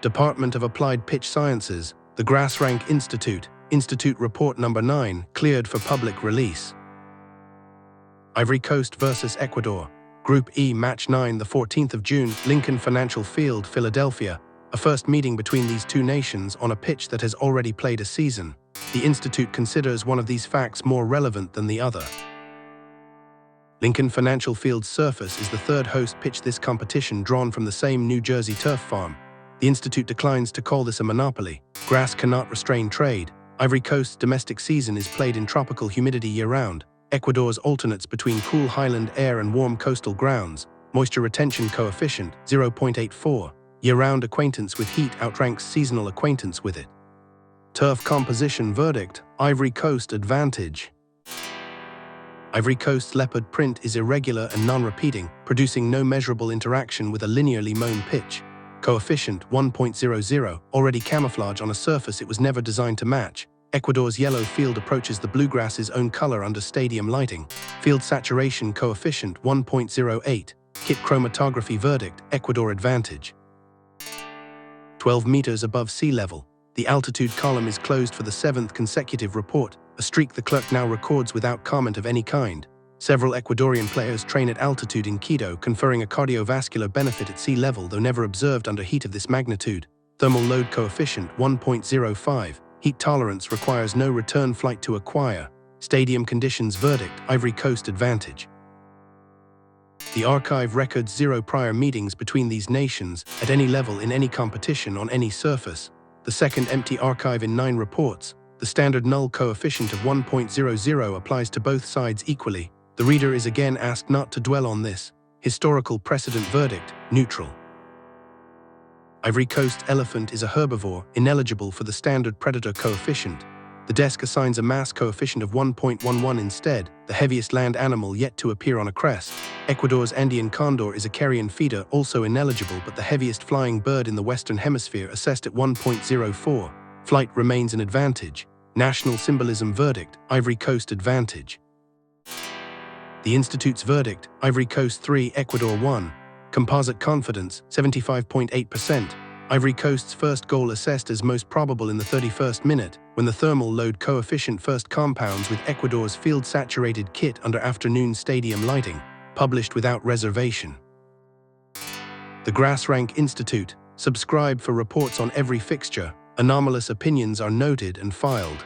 Department of Applied Pitch Sciences, the GrassRank Institute, Institute Report Number 9, cleared for public release. Ivory Coast vs. Ecuador, Group E, Match 9, the 14th of June, Lincoln Financial Field, Philadelphia, a first meeting between these two nations on a pitch that has already played a season. The Institute considers one of these facts more relevant than the other. Lincoln Financial Field's surface is the third host pitch this competition, drawn from the same New Jersey turf farm. The Institute declines to call this a monopoly. Grass cannot restrain trade. Ivory Coast's domestic season is played in tropical humidity year-round. Ecuador's alternates between cool highland air and warm coastal grounds. Moisture retention coefficient, 0.84. Year-round acquaintance with heat outranks seasonal acquaintance with it. Turf composition verdict, Ivory Coast advantage. Ivory Coast's leopard print is irregular and non-repeating, producing no measurable interaction with a linearly mown pitch. Coefficient 1.00, already camouflage on a surface it was never designed to match. Ecuador's yellow field approaches the bluegrass's own color under stadium lighting. Field saturation coefficient 1.08. Kit chromatography verdict, Ecuador advantage. 12 meters above sea level. The altitude column is closed for the 7th consecutive report, a streak the clerk now records without comment of any kind. Several Ecuadorian players train at altitude in Quito, conferring a cardiovascular benefit at sea level, though never observed under heat of this magnitude. Thermal load coefficient 1.05. Heat tolerance requires no return flight to acquire. Stadium conditions verdict, Ivory Coast advantage. The archive records 0 prior meetings between these nations at any level in any competition on any surface. The second empty archive in 9 reports. The standard null coefficient of 1.00 applies to both sides equally. The reader is again asked not to dwell on this. Historical precedent verdict, neutral. Ivory Coast elephant is a herbivore, ineligible for the standard predator coefficient. The desk assigns a mass coefficient of 1.11 instead, the heaviest land animal yet to appear on a crest. Ecuador's Andean condor is a carrion feeder, also ineligible, but the heaviest flying bird in the Western Hemisphere, assessed at 1.04. Flight remains an advantage. National symbolism verdict, Ivory Coast advantage. The Institute's verdict, Ivory Coast 3, Ecuador 1. Composite confidence, 75.8%. Ivory Coast's first goal assessed as most probable in the 31st minute, when the thermal load coefficient first compounds with Ecuador's field-saturated kit under afternoon stadium lighting, published without reservation. The GrassRank Institute, subscribe for reports on every fixture. Anomalous opinions are noted and filed.